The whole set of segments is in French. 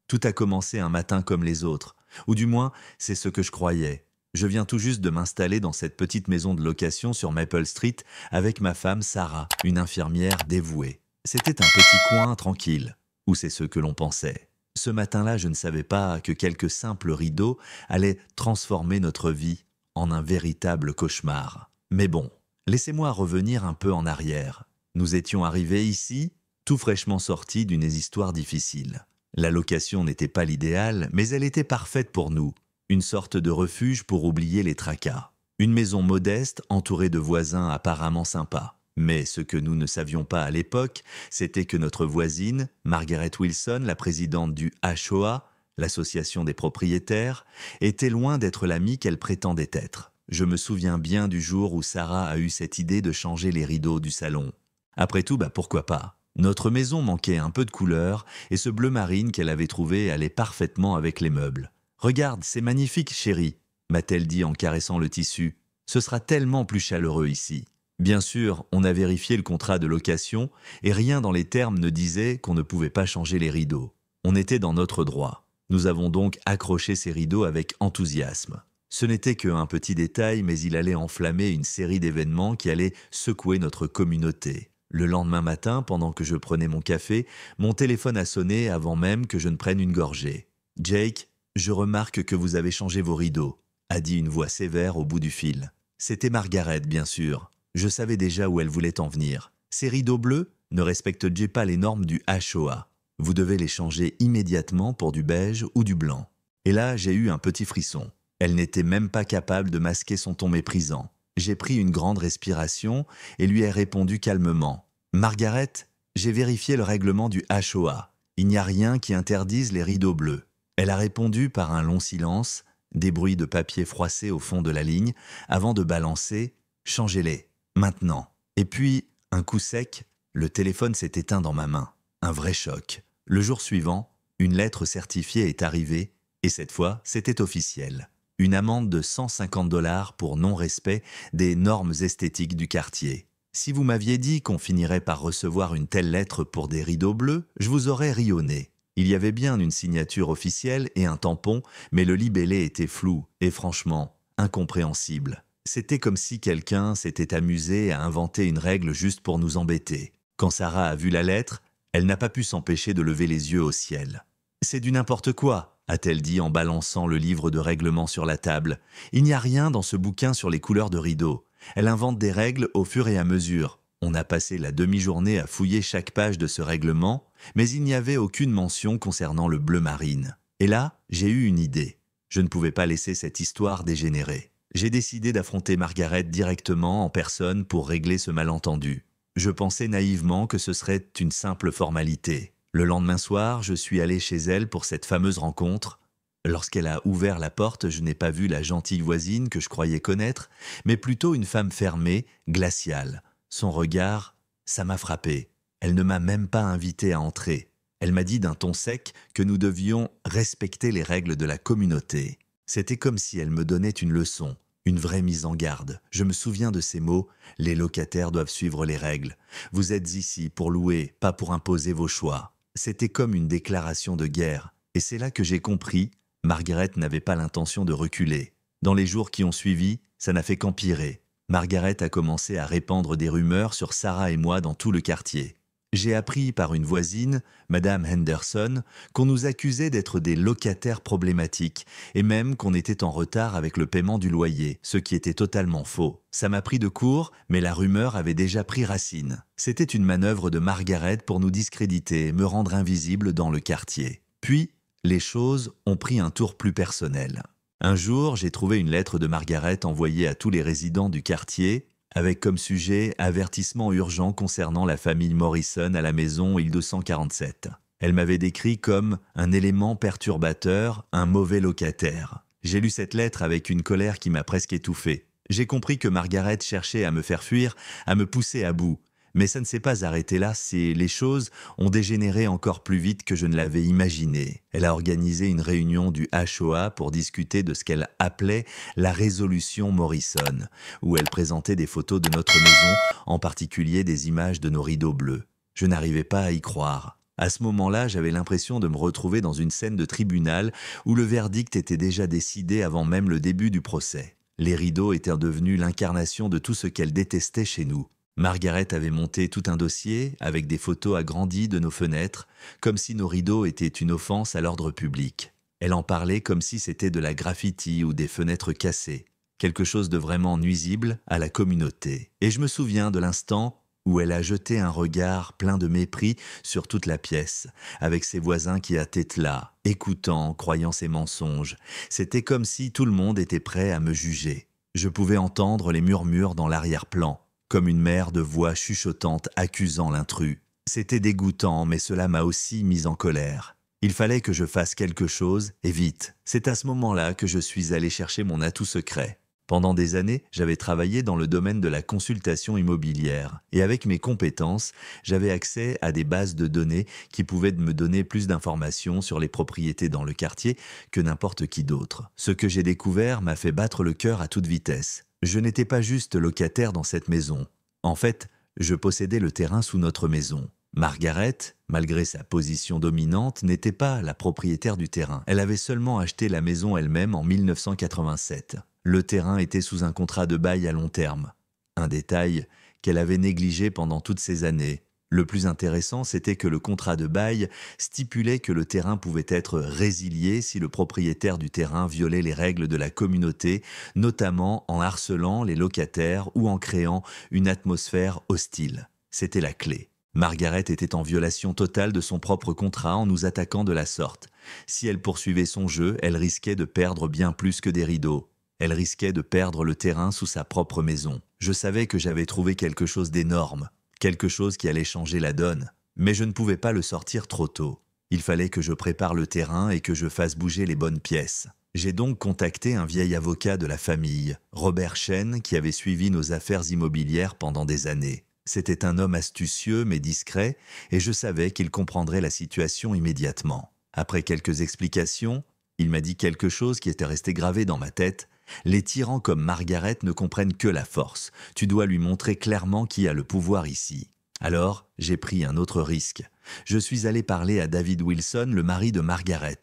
Tout a commencé un matin comme les autres, ou du moins, c'est ce que je croyais. Je viens tout juste de m'installer dans cette petite maison de location sur Maple Street avec ma femme Sarah, une infirmière dévouée. C'était un petit coin tranquille, ou c'est ce que l'on pensait. Ce matin-là, je ne savais pas que quelques simples rideaux allaient transformer notre vie en un véritable cauchemar. Mais bon, laissez-moi revenir un peu en arrière. Nous étions arrivés ici, tout fraîchement sortis d'une histoire difficile. La location n'était pas l'idéal, mais elle était parfaite pour nous. Une sorte de refuge pour oublier les tracas. Une maison modeste entourée de voisins apparemment sympas. Mais ce que nous ne savions pas à l'époque, c'était que notre voisine, Margaret Wilson, la présidente du HOA, l'association des propriétaires, était loin d'être l'amie qu'elle prétendait être. Je me souviens bien du jour où Sarah a eu cette idée de changer les rideaux du salon. Après tout, pourquoi pas? Notre maison manquait un peu de couleur et ce bleu marine qu'elle avait trouvé allait parfaitement avec les meubles. Regarde, c'est magnifique, chérie, m'a-t-elle dit en caressant le tissu. Ce sera tellement plus chaleureux ici. Bien sûr, on a vérifié le contrat de location et rien dans les termes ne disait qu'on ne pouvait pas changer les rideaux. On était dans notre droit. Nous avons donc accroché ces rideaux avec enthousiasme. Ce n'était qu'un petit détail, mais il allait enflammer une série d'événements qui allaient secouer notre communauté. Le lendemain matin, pendant que je prenais mon café, mon téléphone a sonné avant même que je ne prenne une gorgée. « Jake, je remarque que vous avez changé vos rideaux », a dit une voix sévère au bout du fil. C'était Margaret, bien sûr. Je savais déjà où elle voulait en venir. Ces rideaux bleus ne respectent pas les normes du HOA. Vous devez les changer immédiatement pour du beige ou du blanc. Et là, j'ai eu un petit frisson. Elle n'était même pas capable de masquer son ton méprisant. J'ai pris une grande respiration et lui ai répondu calmement. « Margaret, j'ai vérifié le règlement du HOA. Il n'y a rien qui interdise les rideaux bleus. » Elle a répondu par un long silence, des bruits de papier froissé au fond de la ligne, avant de balancer « Changez-les, maintenant ». Et puis, un coup sec, le téléphone s'est éteint dans ma main. Un vrai choc. Le jour suivant, une lettre certifiée est arrivée, et cette fois, c'était officiel. Une amende de 150 $ pour non-respect des normes esthétiques du quartier. Si vous m'aviez dit qu'on finirait par recevoir une telle lettre pour des rideaux bleus, je vous aurais ri au nez. Il y avait bien une signature officielle et un tampon, mais le libellé était flou et franchement incompréhensible. C'était comme si quelqu'un s'était amusé à inventer une règle juste pour nous embêter. Quand Sarah a vu la lettre, elle n'a pas pu s'empêcher de lever les yeux au ciel. « C'est du n'importe quoi », a-t-elle dit en balançant le livre de règlement sur la table. « Il n'y a rien dans ce bouquin sur les couleurs de rideaux. Elle invente des règles au fur et à mesure. On a passé la demi-journée à fouiller chaque page de ce règlement, mais il n'y avait aucune mention concernant le bleu marine. Et là, j'ai eu une idée. Je ne pouvais pas laisser cette histoire dégénérer. J'ai décidé d'affronter Margaret directement en personne pour régler ce malentendu. Je pensais naïvement que ce serait une simple formalité. Le lendemain soir, je suis allé chez elle pour cette fameuse rencontre. Lorsqu'elle a ouvert la porte, je n'ai pas vu la gentille voisine que je croyais connaître, mais plutôt une femme fermée, glaciale. Son regard, ça m'a frappé. Elle ne m'a même pas invité à entrer. Elle m'a dit d'un ton sec que nous devions respecter les règles de la communauté. C'était comme si elle me donnait une leçon, une vraie mise en garde. Je me souviens de ces mots, les locataires doivent suivre les règles. Vous êtes ici pour louer, pas pour imposer vos choix. C'était comme une déclaration de guerre. Et c'est là que j'ai compris, Margaret n'avait pas l'intention de reculer. Dans les jours qui ont suivi, ça n'a fait qu'empirer. Margaret a commencé à répandre des rumeurs sur Sarah et moi dans tout le quartier. J'ai appris par une voisine, Madame Henderson, qu'on nous accusait d'être des locataires problématiques et même qu'on était en retard avec le paiement du loyer, ce qui était totalement faux. Ça m'a pris de court, mais la rumeur avait déjà pris racine. C'était une manœuvre de Margaret pour nous discréditer et me rendre invisible dans le quartier. Puis, les choses ont pris un tour plus personnel. Un jour, j'ai trouvé une lettre de Margaret envoyée à tous les résidents du quartier avec comme sujet « Avertissement urgent concernant la famille Morrison à la maison Île-247 ». Elle m'avait décrit comme un élément perturbateur, un mauvais locataire. J'ai lu cette lettre avec une colère qui m'a presque étouffé. J'ai compris que Margaret cherchait à me faire fuir, à me pousser à bout. Mais ça ne s'est pas arrêté là, les choses ont dégénéré encore plus vite que je ne l'avais imaginé. Elle a organisé une réunion du HOA pour discuter de ce qu'elle appelait la résolution Morrison, où elle présentait des photos de notre maison, en particulier des images de nos rideaux bleus. Je n'arrivais pas à y croire. À ce moment-là, j'avais l'impression de me retrouver dans une scène de tribunal où le verdict était déjà décidé avant même le début du procès. Les rideaux étaient devenus l'incarnation de tout ce qu'elle détestait chez nous. Margaret avait monté tout un dossier avec des photos agrandies de nos fenêtres, comme si nos rideaux étaient une offense à l'ordre public. Elle en parlait comme si c'était de la graffiti ou des fenêtres cassées, quelque chose de vraiment nuisible à la communauté. Et je me souviens de l'instant où elle a jeté un regard plein de mépris sur toute la pièce, avec ses voisins qui étaient là, écoutant, croyant ses mensonges. C'était comme si tout le monde était prêt à me juger. Je pouvais entendre les murmures dans l'arrière-plan, comme une mer de voix chuchotantes accusant l'intrus. C'était dégoûtant, mais cela m'a aussi mis en colère. Il fallait que je fasse quelque chose, et vite. C'est à ce moment-là que je suis allé chercher mon atout secret. Pendant des années, j'avais travaillé dans le domaine de la consultation immobilière et avec mes compétences, j'avais accès à des bases de données qui pouvaient me donner plus d'informations sur les propriétés dans le quartier que n'importe qui d'autre. Ce que j'ai découvert m'a fait battre le cœur à toute vitesse. Je n'étais pas juste locataire dans cette maison. En fait, je possédais le terrain sous notre maison. Margaret, malgré sa position dominante, n'était pas la propriétaire du terrain. Elle avait seulement acheté la maison elle-même en 1987. Le terrain était sous un contrat de bail à long terme. Un détail qu'elle avait négligé pendant toutes ces années. Le plus intéressant, c'était que le contrat de bail stipulait que le terrain pouvait être résilié si le propriétaire du terrain violait les règles de la communauté, notamment en harcelant les locataires ou en créant une atmosphère hostile. C'était la clé. Margaret était en violation totale de son propre contrat en nous attaquant de la sorte. Si elle poursuivait son jeu, elle risquait de perdre bien plus que des rideaux. Elle risquait de perdre le terrain sous sa propre maison. Je savais que j'avais trouvé quelque chose d'énorme, quelque chose qui allait changer la donne. Mais je ne pouvais pas le sortir trop tôt. Il fallait que je prépare le terrain et que je fasse bouger les bonnes pièces. J'ai donc contacté un vieil avocat de la famille, Robert Chen, qui avait suivi nos affaires immobilières pendant des années. C'était un homme astucieux mais discret, et je savais qu'il comprendrait la situation immédiatement. Après quelques explications, il m'a dit quelque chose qui était resté gravé dans ma tête. Les tyrans comme Margaret ne comprennent que la force. Tu dois lui montrer clairement qui a le pouvoir ici. Alors, j'ai pris un autre risque. Je suis allé parler à David Wilson, le mari de Margaret.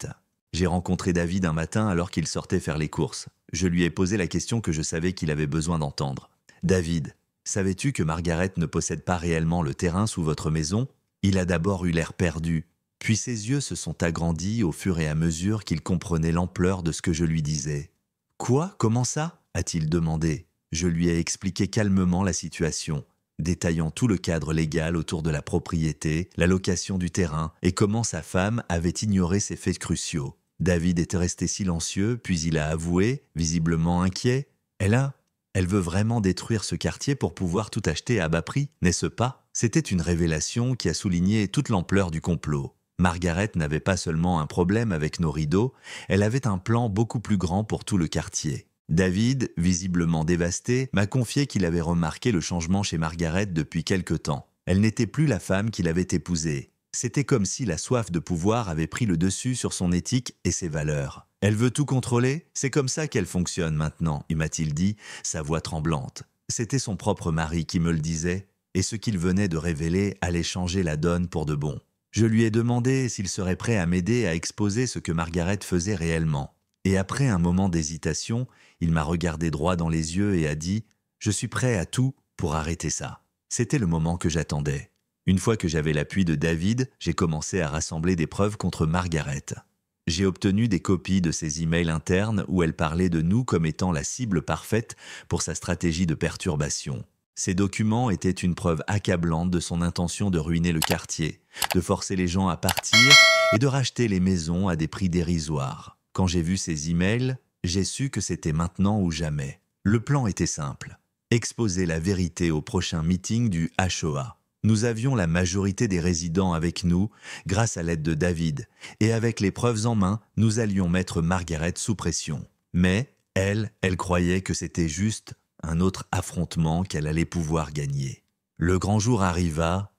J'ai rencontré David un matin alors qu'il sortait faire les courses. Je lui ai posé la question que je savais qu'il avait besoin d'entendre. « David, savais-tu que Margaret ne possède pas réellement le terrain sous votre maison ?» Il a d'abord eu l'air perdu, puis ses yeux se sont agrandis au fur et à mesure qu'il comprenait l'ampleur de ce que je lui disais. « Quoi ? Comment ça ?» a-t-il demandé. Je lui ai expliqué calmement la situation, détaillant tout le cadre légal autour de la propriété, la location du terrain et comment sa femme avait ignoré ces faits cruciaux. David était resté silencieux, puis il a avoué, visiblement inquiet. « Elle veut vraiment détruire ce quartier pour pouvoir tout acheter à bas prix, n'est-ce pas ?» C'était une révélation qui a souligné toute l'ampleur du complot. Margaret n'avait pas seulement un problème avec nos rideaux, elle avait un plan beaucoup plus grand pour tout le quartier. David, visiblement dévasté, m'a confié qu'il avait remarqué le changement chez Margaret depuis quelque temps. Elle n'était plus la femme qu'il avait épousée. C'était comme si la soif de pouvoir avait pris le dessus sur son éthique et ses valeurs. « Elle veut tout contrôler ? C'est comme ça qu'elle fonctionne maintenant », m'a-t-il dit, sa voix tremblante. C'était son propre mari qui me le disait, et ce qu'il venait de révéler allait changer la donne pour de bon. Je lui ai demandé s'il serait prêt à m'aider à exposer ce que Margaret faisait réellement. Et après un moment d'hésitation, il m'a regardé droit dans les yeux et a dit « Je suis prêt à tout pour arrêter ça ». C'était le moment que j'attendais. Une fois que j'avais l'appui de David, j'ai commencé à rassembler des preuves contre Margaret. J'ai obtenu des copies de ses emails internes où elle parlait de nous comme étant la cible parfaite pour sa stratégie de perturbation. Ces documents étaient une preuve accablante de son intention de ruiner le quartier, de forcer les gens à partir et de racheter les maisons à des prix dérisoires. Quand j'ai vu ces emails, j'ai su que c'était maintenant ou jamais. Le plan était simple. Exposer la vérité au prochain meeting du HOA. Nous avions la majorité des résidents avec nous, grâce à l'aide de David, et avec les preuves en main, nous allions mettre Margaret sous pression. Mais, elle croyait que c'était juste un autre affrontement qu'elle allait pouvoir gagner. Le grand jour arriva,